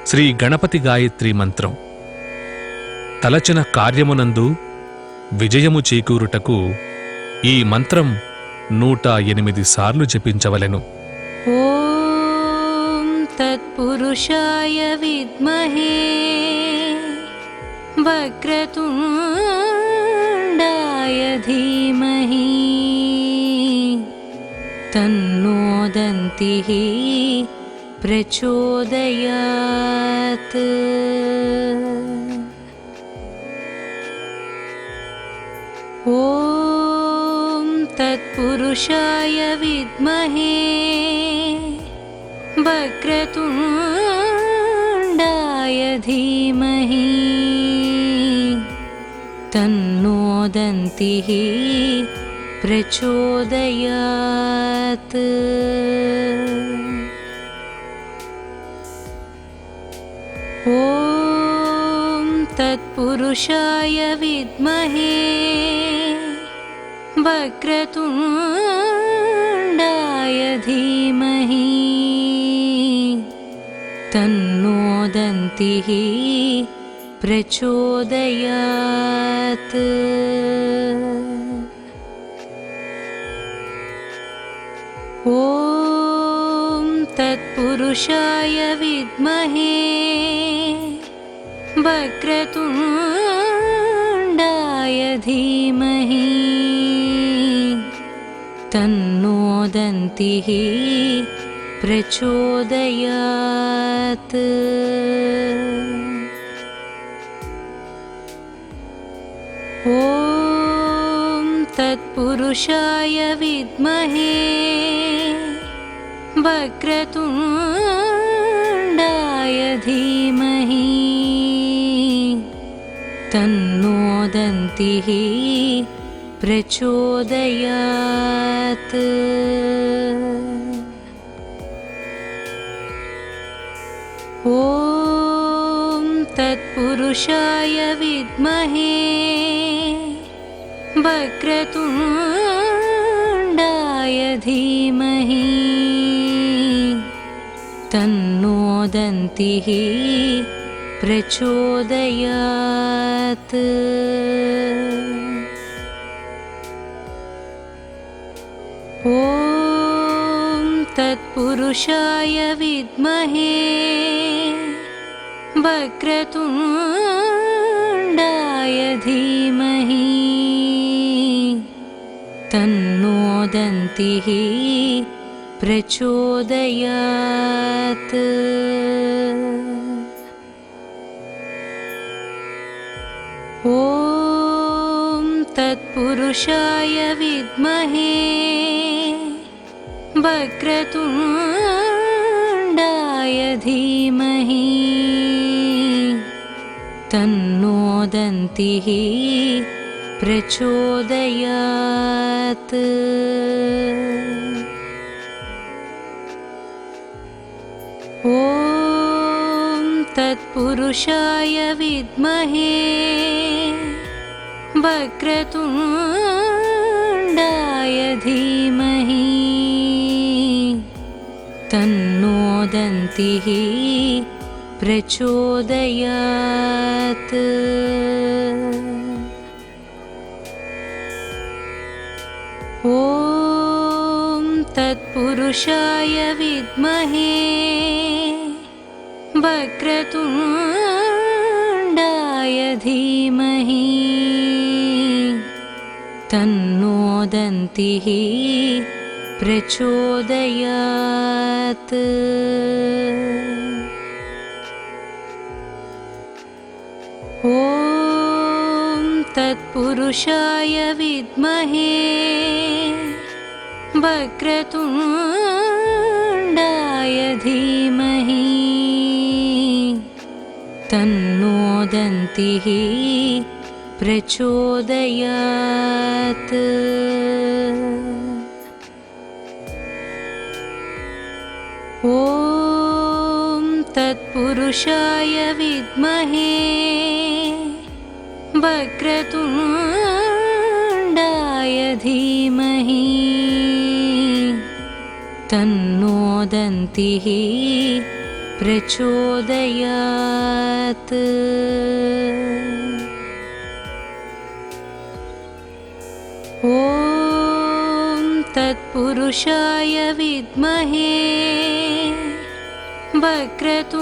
శ్రీ గణపతి గాయత్రి మంత్రం. తలచిన కార్యమునందు విజయము చేకూరుటకు ఈ మంత్రం 108 సార్లు జపించవలెను. ఓం తత్పురుషాయ విద్మహే వక్రతుండాయ ధీమహి తన్నో దంతిః ప్రచోదయాత్. ఓం తత్పురుషాయ విద్మహే వక్రతుండాయ ధీమహి తన్నో దంతిః ప్రచోదయాత్. ఓం తత్పురుషాయ విద్మహే వక్రతుండాయ ధీమహి తన్నో దంతిః ప్రచోదయాత్. ఓం తత్పురుషాయ విద్మహే వక్రతుండాయ ధీమహి తన్నో దంతిః ప్రచోదయాత్. ఓం తత్పురుషాయ విద్మహే వక్రతుండాయ ధీమహి తన్నో దంతిః ప్రచోదయాత్. ఓం తత్పురుషాయ విద్మహే వక్రతుండాయ ధీమహి తన్నో దంతిః ప్రచోదయాత్. ఓం తత్పురుషాయ విద్మహే వక్రతుండాయ ధీమహి తన్నో దంతిః ప్రచోదయాత్. ఓం తత్పురుషాయ విద్మహే వక్రతుండాయ ధీమహి తన్నో దంతిః ప్రచోదయాత్. ఓం తత్పురుషాయ విద్మహే వక్రతుండాయ ధీమహి తన్నో దంతిః ప్రచోదయాత్. ఓం తత్పురుషాయ విద్మహే వక్రతుండాయ ధీమహి తన్నో దంతిః ప్రచోదయాత్. ఓం తత్పురుషాయ విద్మహే వక్రతుండాయ ధీమహి తన్నో దంతిః ప్రచోదయాత్. ఓం తత్పురుషాయ విద్మహే వక్రతుండాయ ధీమహి తన్నో దంతిః प्रचोदयात्। ॐ तत्पुरुषाय विद्महे वक्रतुण्डाय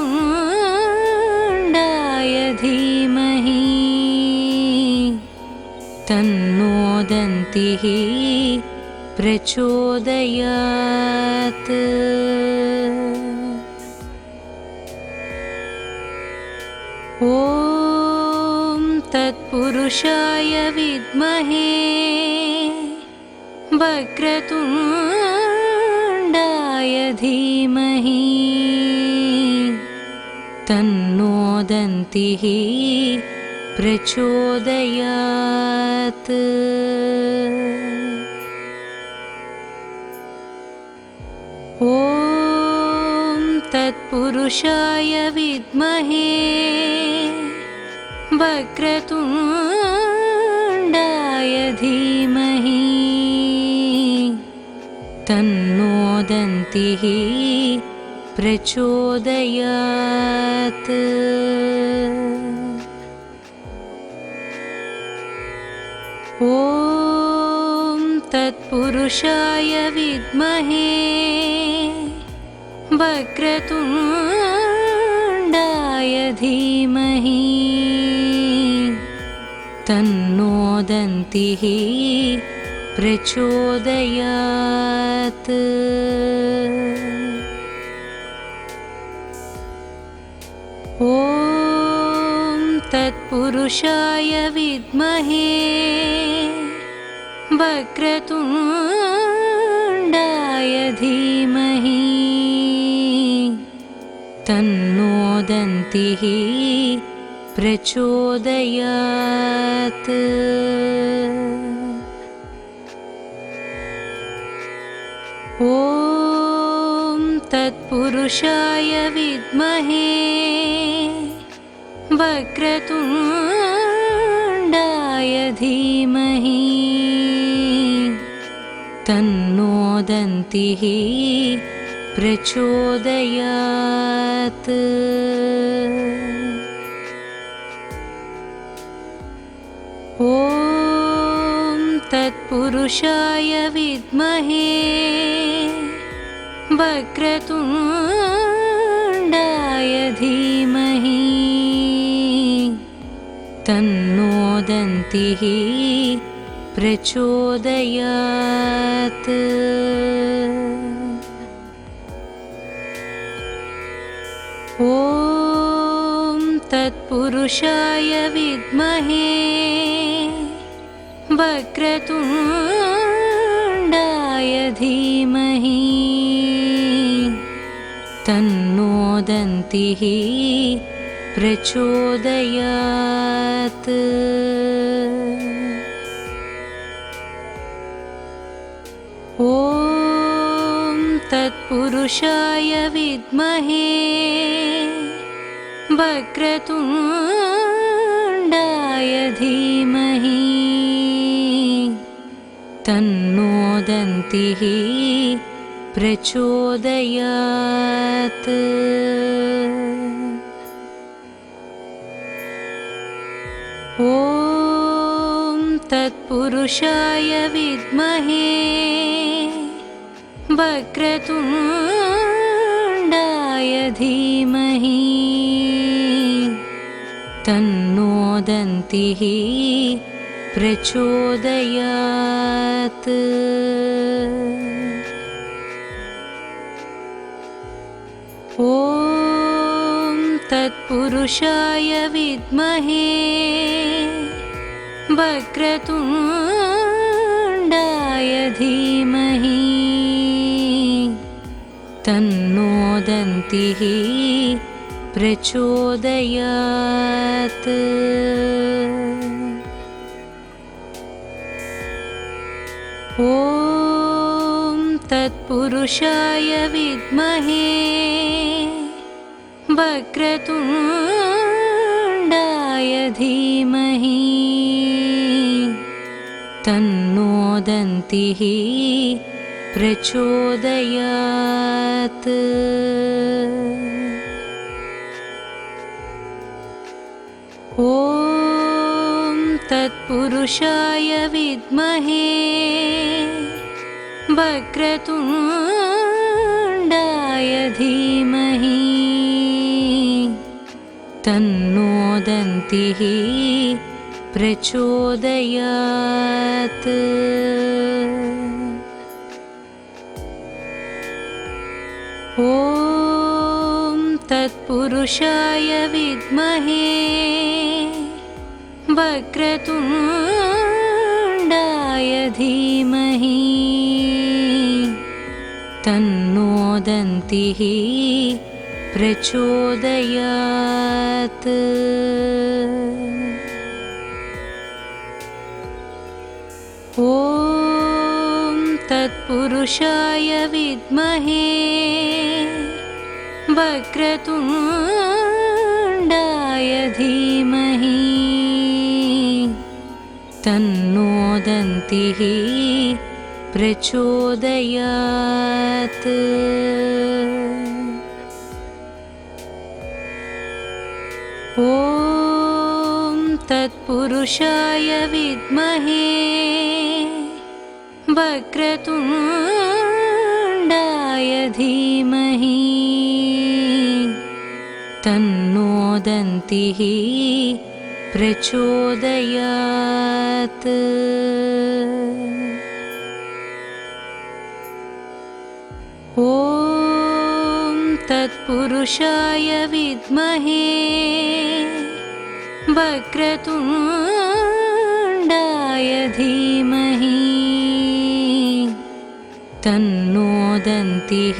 धीमहि तन्नो दन्तिः प्रचोदयात्। ॐ तत्पुरुषाय विद्महे वक्रतुण्डाय धीमहि तन्नो दन्तिः प्रचोदयात्। ॐ तत्पुरुषाय विद्महे वक्रतुण्डाय धीमहि तन्नो दन्तिः प्रचोदयात्। ॐ तत्पुरुषाय विद्महे वक्रतुण्डाय धीमहि तन्नो दन्तिः प्रचोदयात्। ॐ तत्पुरुषाय विद्महे वक्रतुण्डाय धीमहि तन्नो दन्तिः प्रचोदयात्। ॐ तत्पुरुषाय विद्महे वक्रतुण्डाय धीमहि तन्नो दन्तिः प्रचोदयात्। ॐ तत्पुरुषाय विद्महे वक्रतुण्डाय धीमहि तन्नो दन्तिः प्रचोदयात्। ॐ तत्पुरुषाय विद्महे वक्रतुण्डाय धीमहि तन्नो दन्तिः प्रचोदयात्। ॐ तत्पुरुषाय विद्महे वक्रतुण्डाय धीमहि तन्नो दन्तिः प्रचोदयात्। ॐ तत्पुरुषाय विद्महे वक्रतुण्डाय धीमहि तन्नो दन्तिः प्रचोदयात्। ॐ तत्पुरुषाय विद्महे वक्रतुण्डाय धीमहि तन्नो दन्तिः प्रचोदयात्। ॐ तत्पुरुषाय विद्महे वक्रतुण्डाय धीमहि तन्नो दन्तिः प्रचोदयात्। ॐ तत्पुरुषाय विद्महे वक्रतुण्डाय धीमहि तन्नो दन्तिः प्रचोदयात्। ॐ तत्पुरुषाय विद्महे वक्रतुण्डाय धीमहि तन्नो दन्तिः प्रचोदयात्। ॐ तत्पुरुषाय विद्महे वक्रतुण्डाय धीमहि तन्नो दन्तिः प्रचोदयात्। ॐ तत्पुरुषाय विद्महे वक्रतुण्डाय धीमहि तन्नो दन्तिः प्रचोदयात्। ॐ तत्पुरुषाय विद्महे वक्रतुण्डाय धीमहि तन्नो दन्तिः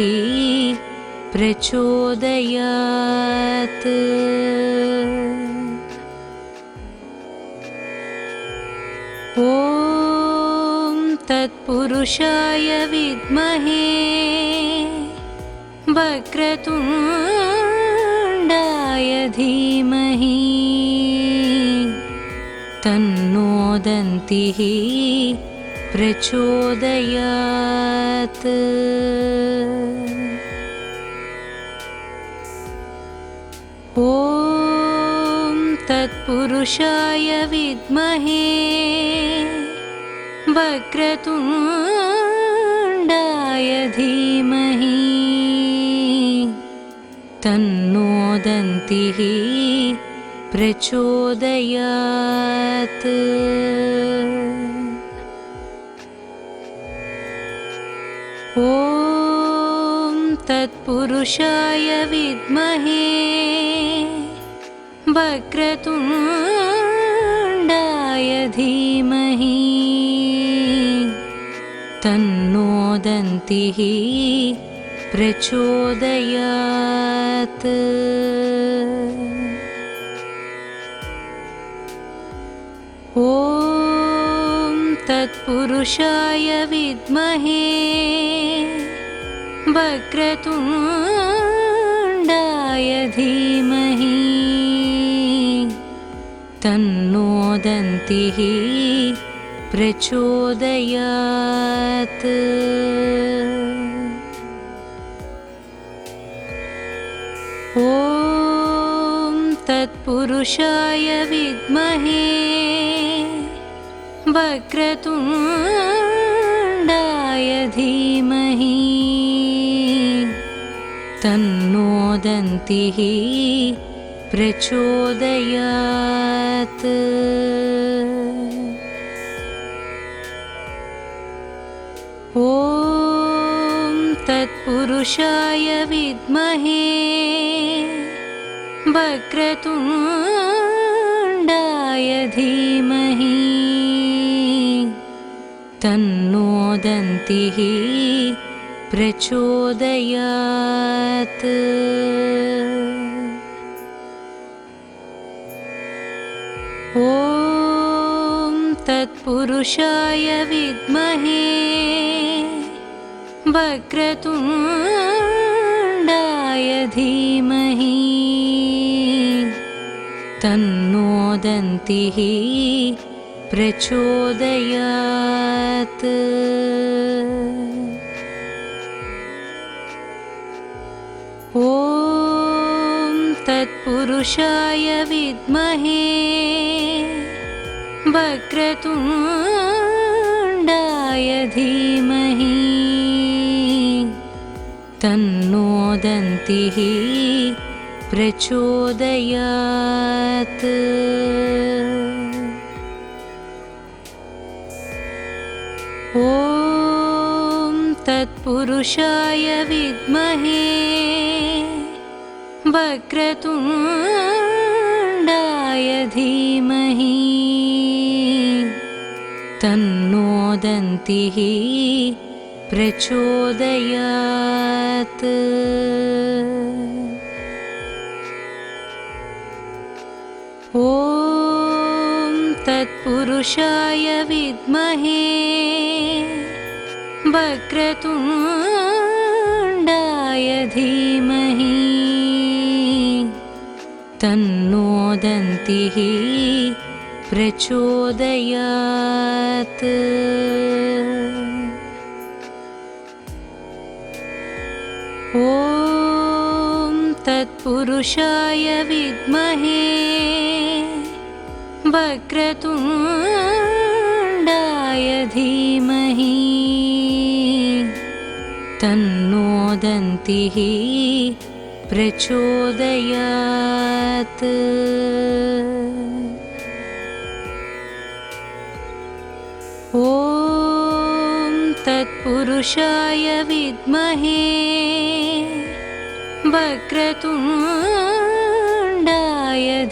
प्रचोदयात्। ॐ तत्पुरुषाय विद्महे वक्रतुण्डाय धीमहि तन्नो दन्तिः प्रचोदयात्। ॐ तत्पुरुषाय विद्महे वक्रतुण्डाय धीमहि तन्नो दन्तिः प्रचोदयात्। ॐ तत्पुरुषाय विद्महे वक्रतुण्डाय धीमहि तन्नो दन्तिः प्रचोदयात्। ॐ तत्पुरुषाय विद्महे वक्रतुण्डाय धीमहि तन्नो दन्तिः प्रचोदयात्। ॐ तत्पुरुषाय विद्महे वक्रतुण्डाय धीमहि तन्नो दन्तिः प्रचोदयात्। ॐ तत्पुरुषाय विद्महे वक्रतुण्डाय धीमहि तन्नो दन्तिः प्रचोदयात्। ॐ तत्पुरुषाय विद्महे वक्रतुण्डाय धीमहि तन्नो दन्तिः प्रचोदयात्। ॐ तत्पुरुषाय विद्महे वक्रतुण्डाय धीमहि तन्नो दन्तिः प्रचोदयात्। ॐ तत्पुरुषाय विद्महे वक्रतुण्डाय धीमहि तन्नो दन्तिः प्रचोदयात्। ॐ तत्पुरुषाय विद्महे वक्रतुण्डाय धीमहि तन्नो दन्तिः प्रचोदयात्। ॐ तत्पुरुषाय विद्महे वक्रतुण्डाय धीमहि तन्नो दन्तिः प्रचोदयात्। ॐ तत्पुरुषाय विद्महे वक्रतुण्डाय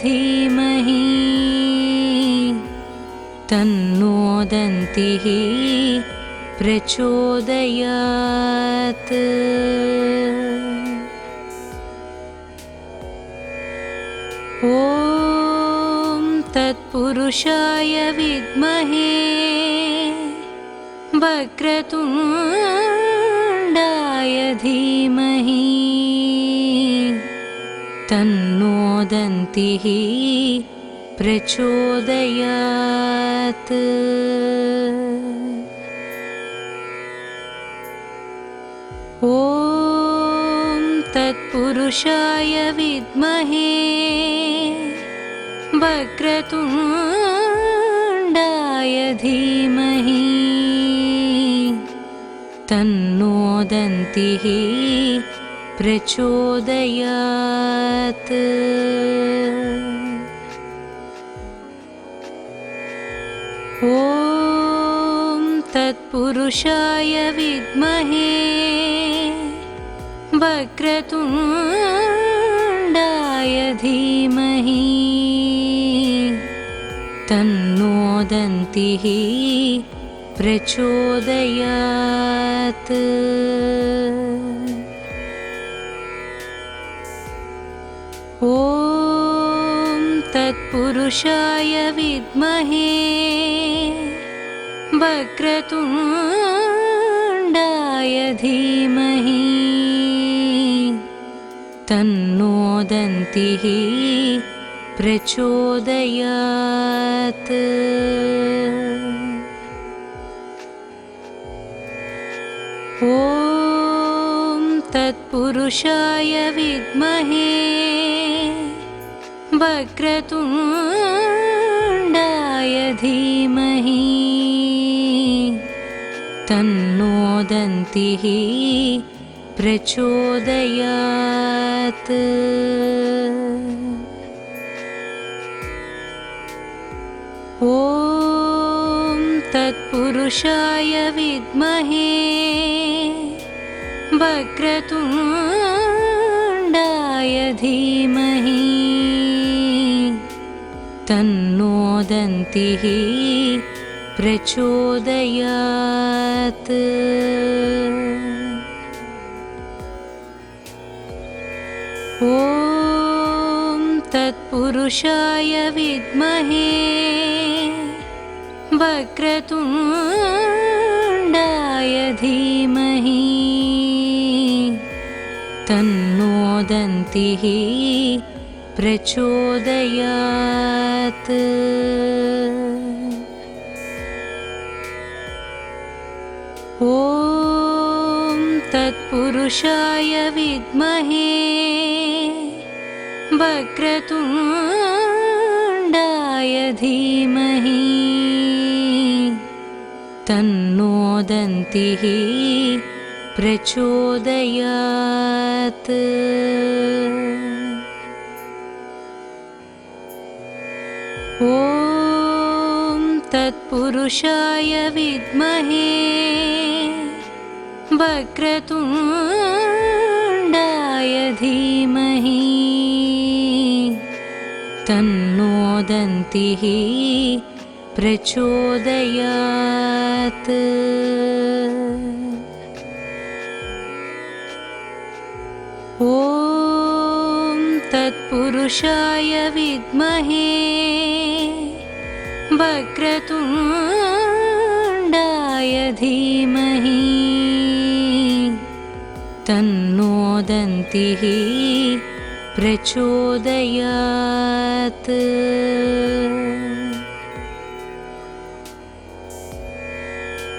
धीमहि तन्नो दन्तिः प्रचोदयात्। ॐ तत्पुरुषाय विद्महे वक्रतुण्डाय धीमहि तन्नो दन्तिः प्रचोदयात्। ॐ तत्पुरुषाय विद्महे वक्रतुण्डाय धीमहि तन्नो दन्तिः प्रचोदयात्। ॐ तत्पुरुषाय विद्महे वक्रतुण्डाय धीमहि तन्नो दन्तिः प्रचोदयात्। ॐ तत्पुरुषाय विद्महे वक्रतुण्डाय धीमहि तन्नो दन्तिः प्रचोदयात्। ॐ तत्पुरुषाय विद्महे वक्रतुण्डाय धीमहि तन्नो दन्तिः प्रचोदयात्। ॐ तत्पुरुषाय विद्महे वक्रतुण्डाय धीमहि तन्नो दन्तिः प्रचोदयात्। ॐ तत्पुरुषाय विद्महे वक्रतुण्डाय धीमहि तन्नो दन्तिः प्रचोदयात्। ॐ तत्पुरुषाय विद्महे वक्रतुण्डाय धीमहि तन्नो दन्तिः प्रचोदयात्। ॐ तत्पुरुषाय विद्महे वक्रतुण्डाय धीमहि तन्नो दन्तिः प्रचोदयात्। ॐ तत्पुरुषाय विद्महे वक्रतुण्डाय धीमहि तन्नो दन्तिः प्रचोदयात्।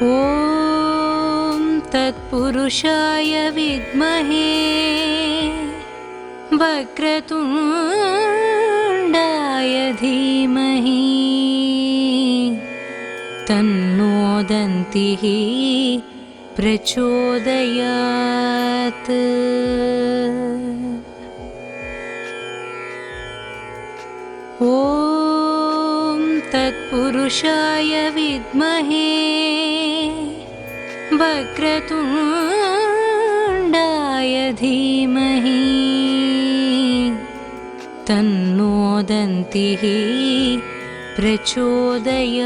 ॐ तत्पुरुषाय विद्महे वक्रतुण्डाय धीमहि तन्नो दन्तिः प्रचोदयात्। ॐ तत्पुरुषाय विद्महे वक्रतुण्डाय धीमहि तन्नो दन्तिः प्रचोदयात्।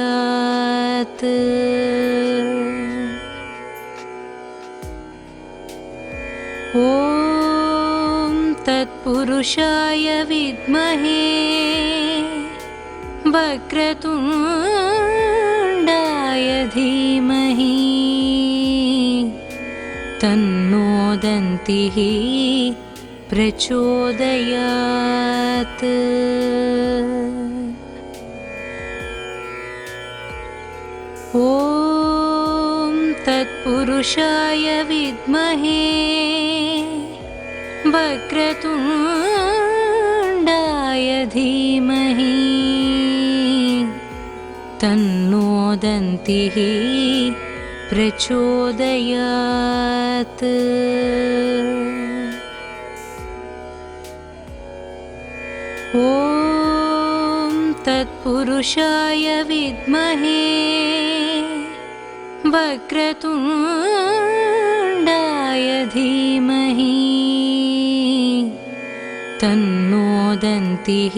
ॐ तत्पुरुषाय विद्महे वक्रतुण्डाय धीमहि तन्नो दन्तिः प्रचोदयात्। ॐ तत्पुरुषाय विद्महे वक्रतुण्डाय धीमहि तन्नो दन्तिः प्रचोदयात्। ॐ तत्पुरुषाय विद्महे वक्रतुण्डाय धीमहि तन्नो दन्तिः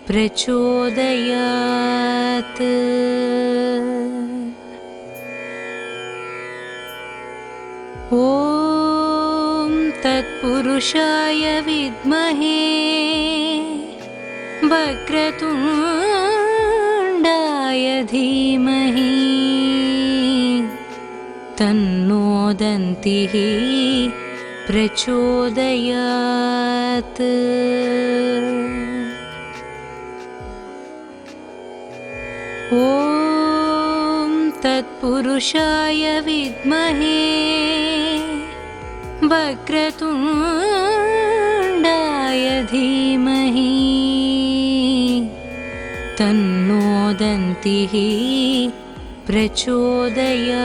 प्रचोदयात्। ॐ तत्पुरुषाय विद्महे वक्रतुण्डाय धीमहि तन्नो दन्तिः प्रचोदयात्। ॐ तत्पुरुषाय विद्महे वक्रतुण्डाय धीमहि तन्नो दन्तिः प्रचोदयात्।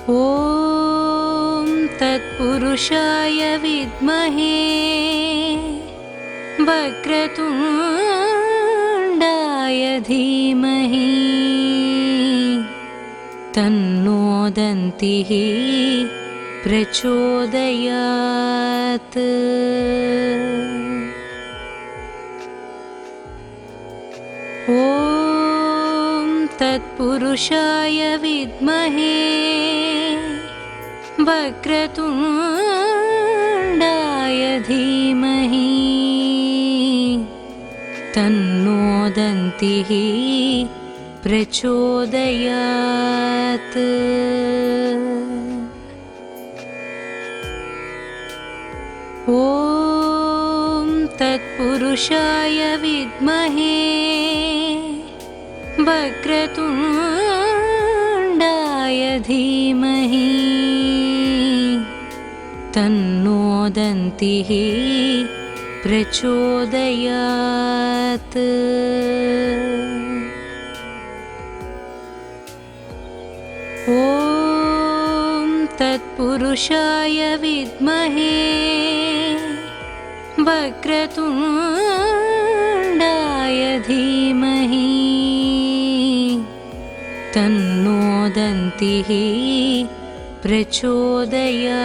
ॐ तत्पुरुषाय विद्महे वक्रतुण्डाय धीमहि तन्नो दन्तिः प्रचोदयात्। ॐ तत्पुरुषाय विद्महे वक्रतुण्डाय धीमहि तन्नो दन्तिः प्रचोदयात्। ॐ तत्पुरुषाय विद्महे वक्रतुण्डाय धीमहि तन्नो दन्तिः प्रचोदयात्। ॐ तत्पुरुषाय विद्महे वक्रतुण्डाय धीमहि तन्नो दन्तिः प्रचोदयात्।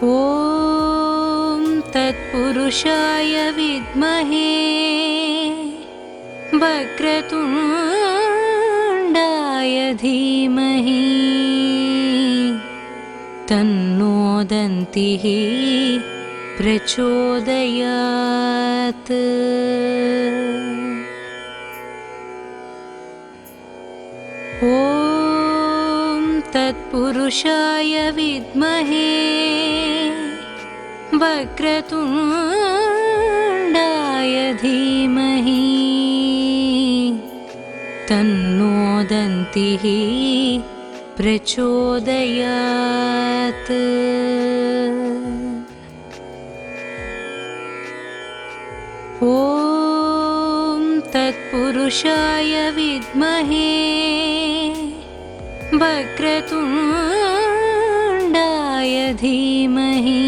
ॐ तत्पुरुषाय विद्महे वक्रतुण्डाय धीमहि तन्नो दन्तिः प्रचोदयात्। ॐ तत्पुरुषाय विद्महे वक्रतुण्डाय धीमहि तन्नो दन्तिः प्रचोदयात्। ॐ तत्पुरुषाय विद्महे वक्रतुण्डाय धीमहि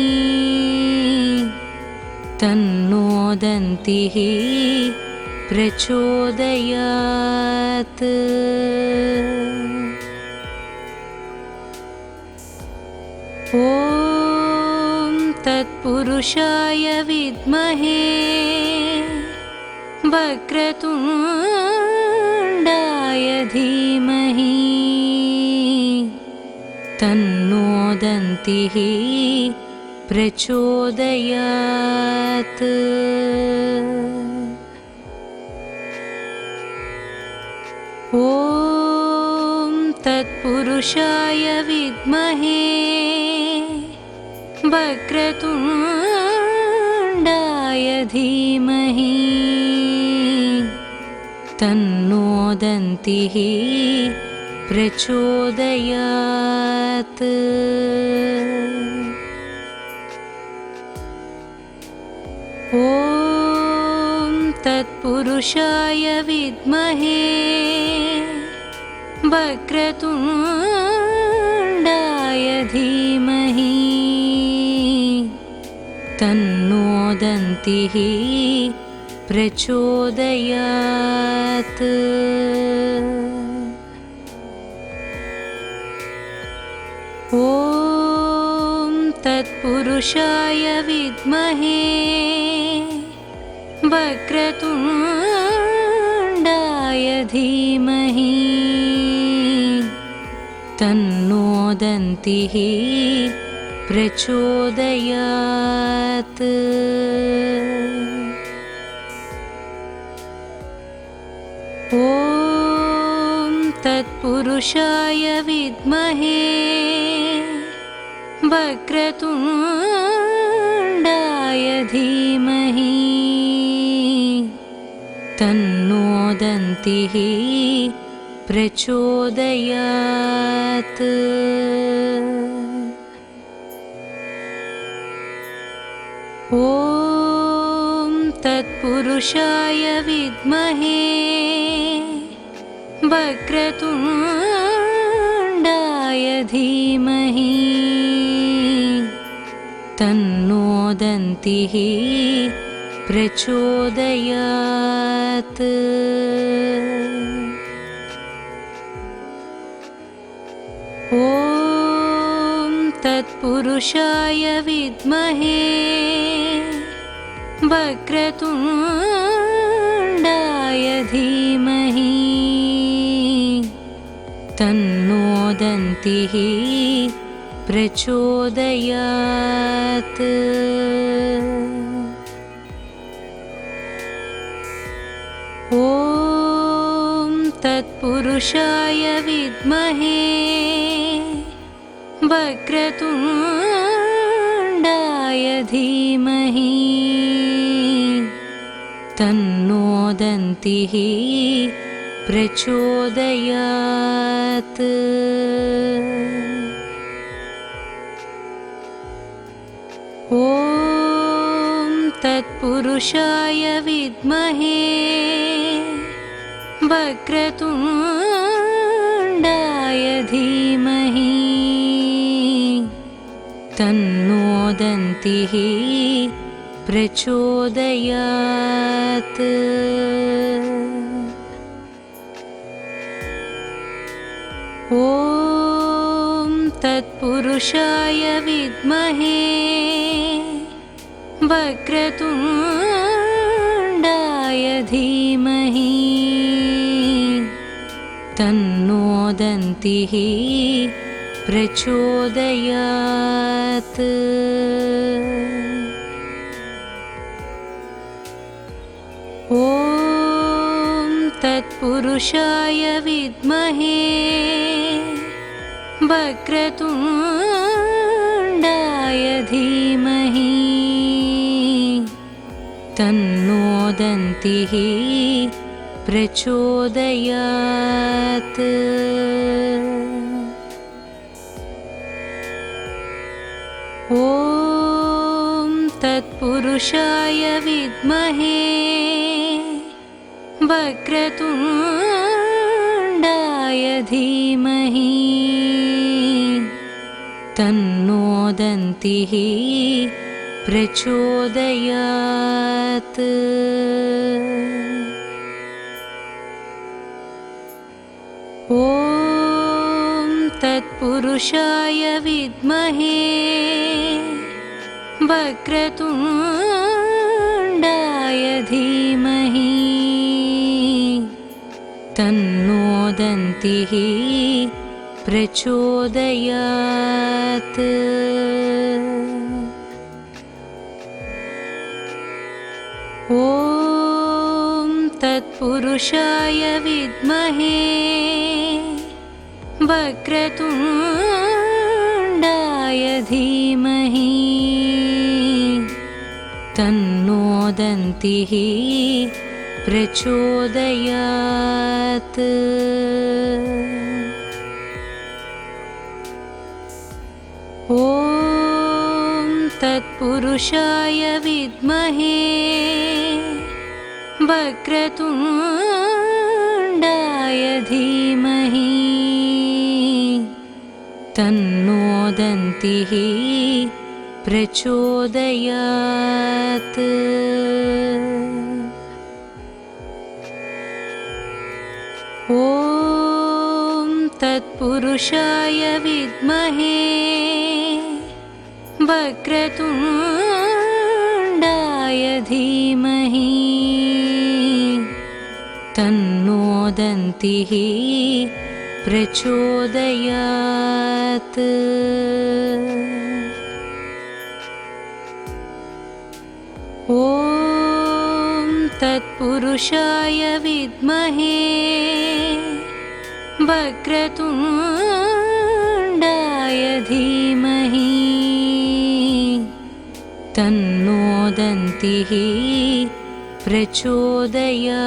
तन्नो दन्तिः प्रचोदयात्। ॐ तत्पुरुषाय विद्महे वक्रतुण्डाय धीमहि तन्नो दन्तिः प्रचोदयात्। ॐ तत्पुरुषाय विद्महे वक्रतुण्डाय धीमहि तन्नो दन्तिः प्रचोदयात्। ॐ तत्पुरुषाय विद्महे वक्रतुण्डाय धीमहि तन्नो दन्तिः प्रचोदयात्। ॐ तत्पुरुषाय विद्महे वक्रतुण्डाय धीमहि तन्नो दन्तिः प्रचोदयात्। ॐ तत्पुरुषाय विद्महे वक्रतुण्डाय धीमहि तन्नो दन्तिः प्रचोदयात्। ॐ तत्पुरुषाय विद्महे वक्रतुण्डाय धीमहि तन्नो दन्तिः प्रचोदयात्। ॐ तत्पुरुषाय विद्महे वक्रतुण्डाय धीमहि तन्नो दन्तिः प्रचोदयात्। ॐ तत्पुरुषाय विद्महे वक्रतुण्डाय धीमहि तन्नो दन्तिः प्रचोदयात्। ॐ तत्पुरुषाय विद्महे वक्रतुण्डाय धीमहि तन्नो दन्तिः प्रचोदयात्। ॐ तत्पुरुषाय विद्महे वक्रतुण्डाय धीमहि तन्नो दन्तिः प्रचोदयात्। ॐ तत्पुरुषाय विद्महे वक्रतुण्डाय धीमहि तन्नो दन्तिः प्रचोदयात्। ॐ तत्पुरुषाय विद्महे वक्रतुण्डाय धीमहि तन्नो दन्तिः प्रचोदयात्। ॐ तत्पुरुषाय विद्महे वक्रतुण्डाय धीमहि तन्नो दन्तिः प्रचोदयात्। ॐ तत्पुरुषाय विद्महे वक्रतुण्डाय धीमहि तन्नो दन्तिः प्रचोदयात्। ॐ तत्पुरुषाय विद्महे वक्रतुण्डाय धीमहि तन्नो दन्तिः प्रचोदयात्। ॐ तत्पुरुषाय विद्महे वक्रतुण्डाय धीमहि तन्नो दन्तिः प्रचोदयात्। ॐ तत्पुरुषाय विद्महे वक्रतुण्डाय धीमहि तन्नो दन्तिः प्रचोदयात्।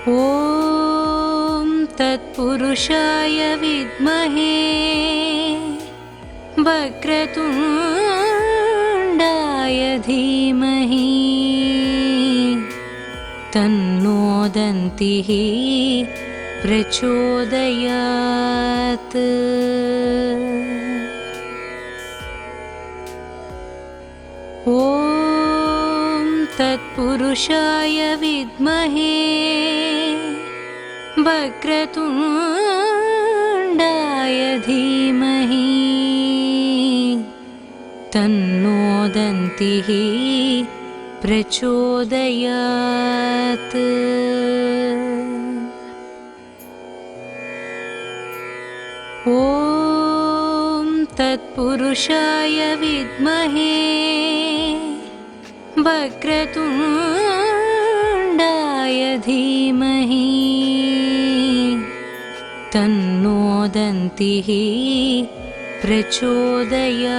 ॐ तत्पुरुषाय विद्महे वक्रतुण्डाय धीमहि तन्नो दन्तिः प्रचोदयात्। ॐ तत्पुरुषाय विद्महे वक्रतुण्डाय धीमहि तन्नो दन्तिः प्रचोदयात्। ॐ तत्पुरुषाय विद्महे वक्रतुण्डाय धीमहि तन्नो दन्तिः प्रचोदयात्।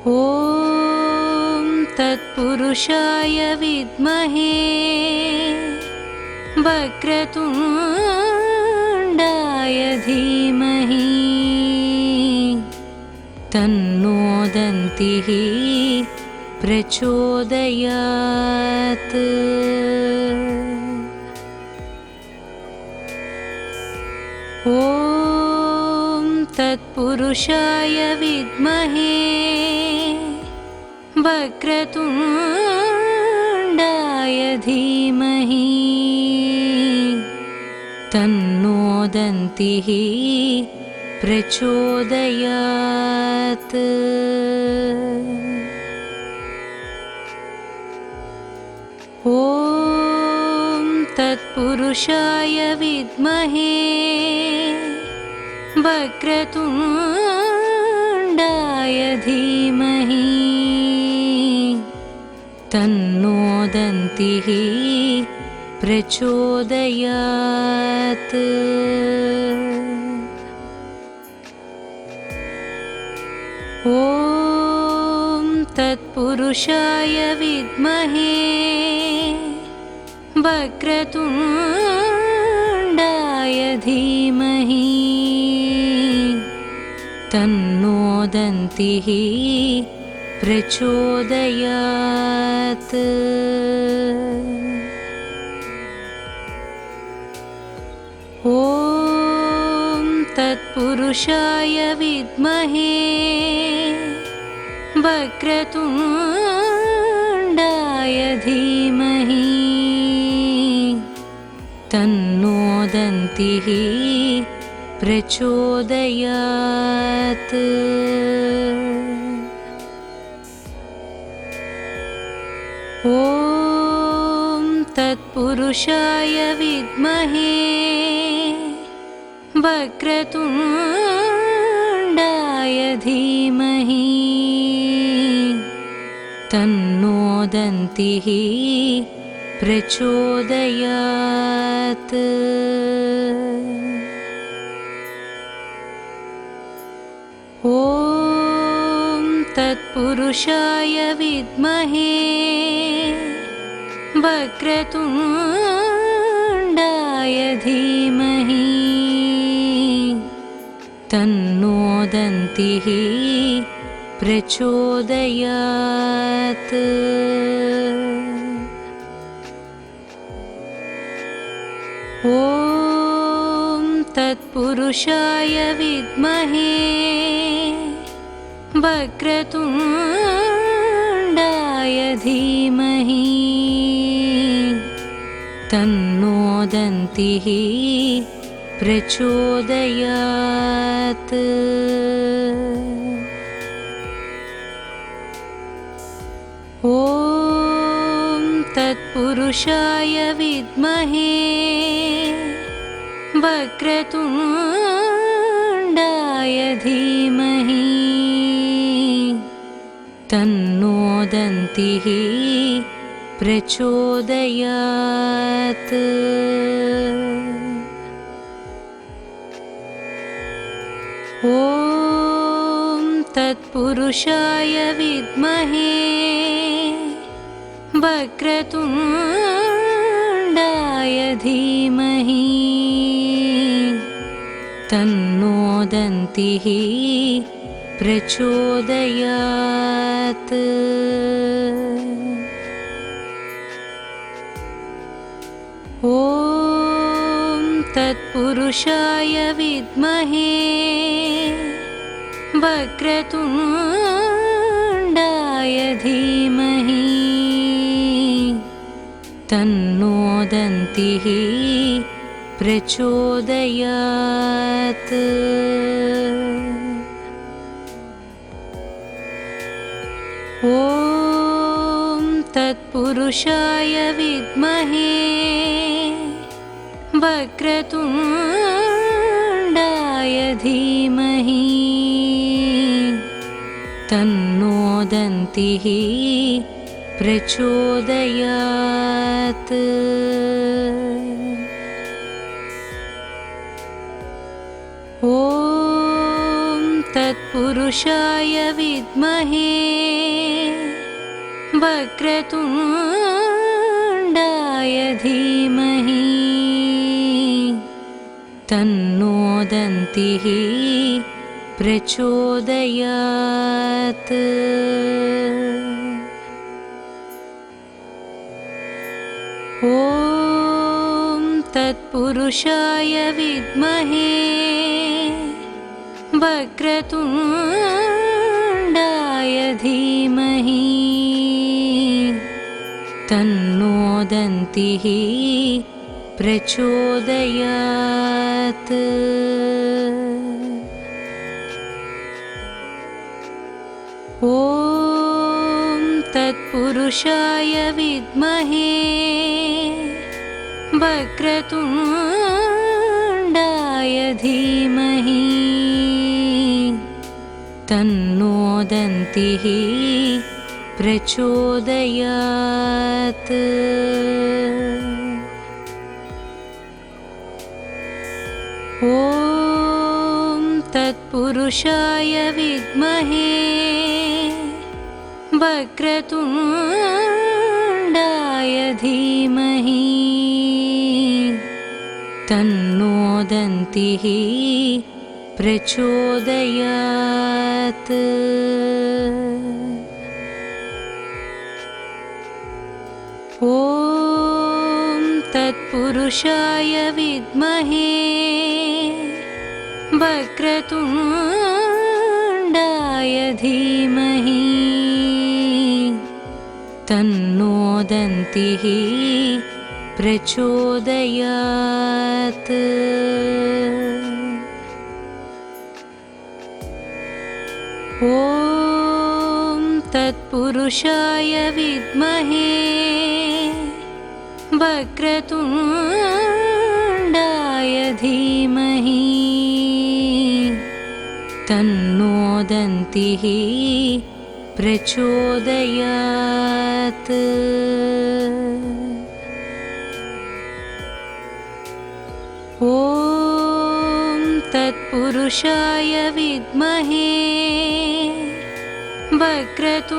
ॐ तत्पुरुषाय विद्महे वक्रतुण्डाय धीमहि तन्नो दन्तिः प्रचोदयात्। ॐ तत्पुरुषाय विद्महे वक्रतुण्डाय धीमहि तन्नो दन्तिः प्रचोदयात्। ॐ तत्पुरुषाय विद्महे वक्रतुण्डाय धीमहि तन्नो दन्तिः प्रचोदयात्। ॐ तत्पुरुषाय विद्महे वक्रतुण्डाय धीमहि तन्नो दन्तिः प्रचोदयात्। ॐ तत्पुरुषाय विद्महे वक्रतुण्डाय धीमहि तन्नो दन्तिः प्रचोदयात्। ॐ तत्पुरुषाय विद्महे वक्रतुण्डाय धीमहि तन्नो दन्तिः प्रचोदयात्। ॐ तत्पुरुषाय विद्महे वक्रतुण्डाय धीमहि तन्नो दन्तिः प्रचोदयात्। ॐ तत्पुरुषाय विद्महे वक्रतुण्डाय धीमहि तन्नो दन्तिः प्रचोदयात्। ॐ तत्पुरुषाय विद्महे वक्रतुण्डाय धीमहि तन्नो दन्तिः प्रचोदयात्। ॐ तत्पुरुषाय विद्महे वक्रतुण्डाय धीमहि तन्नो दन्तिः प्रचोदयात्। ॐ तत्पुरुषाय विद्महे वक्रतुण्डाय धीमहि तन्नो दन्तिः प्रचोदयात्। ॐ तत्पुरुषाय विद्महे वक्रतुण्डाय धीमहि तन्नो दन्तिः प्रचोदयात्। ॐ तत्पुरुषाय विद्महे वक्रतुण्डाय धीमहि तन्नो दन्तिः प्रचोदयात्। ॐ तत्पुरुषाय विद्महे वक्रतुण्डाय धीमहि तन्नो दन्तिः प्रचोदयात्। ॐ तत्पुरुषाय विद्महे वक्रतुण्डाय धीमहि तन्नो दन्तिः प्रचोदयात्। ॐ तत्पुरुषाय विद्महे वक्रतुण्डाय धीमहि तन्नो दन्तिः प्रचोदयात्। ॐ तत्पुरुषाय विद्महे वक्रतुण्डाय धीमहि तन्नो दन्तिः प्रचोदयात्। ॐ तत्पुरुषाय विद्महे वक्रतुण्डाय धीमहि तन्नो दन्तिः प्रचोदयात्। ॐ तत्पुरुषाय विद्महे वक्रतुण्डाय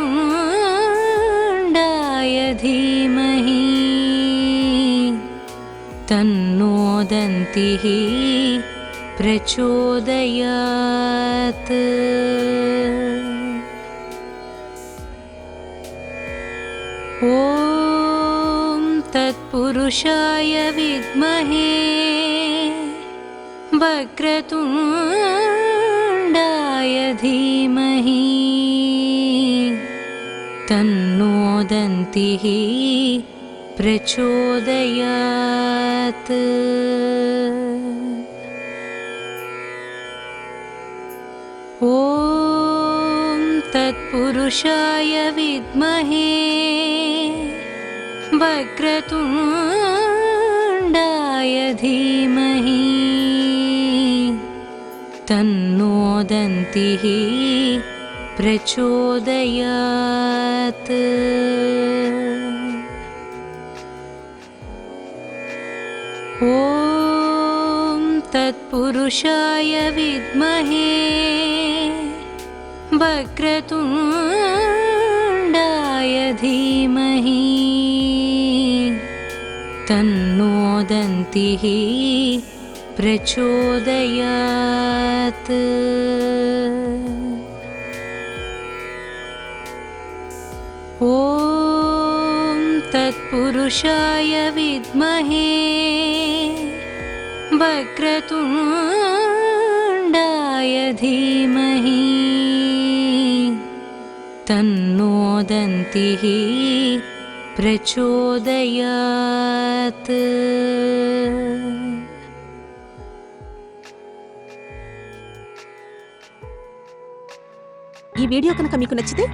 धीमहि तन्नो दन्तिः प्रचोदयात्। ॐ तत्पुरुषाय विद्महे वक्रतुण्डाय धीमहि तन्नो दन्तिः प्रचोदयात्। ॐ तत्पुरुषाय विद्महे वक्रतुण्डाय धीमहि तन्नो दन्तिः प्रचोदयात्। ॐ तत्पुरुषाय विद्महे वक्रतुण्डाय धीमहि तन्नो दन्तिः प्रचोदयात्। ॐ तत्पुरुषाय विद्महे वक्रतुण्डाय धीमहि तन्नो दन्तिः प्रचोदयात्। ఈ వీడియో కనుక మీకు నచ్చితే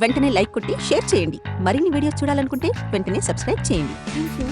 వెంటనే లైక్ కొట్టి షేర్ చేయండి. మరిన్ని వీడియోస్ చూడాలనుకుంటే వెంటనే సబ్స్క్రైబ్ చేయండి. థాంక్యూ.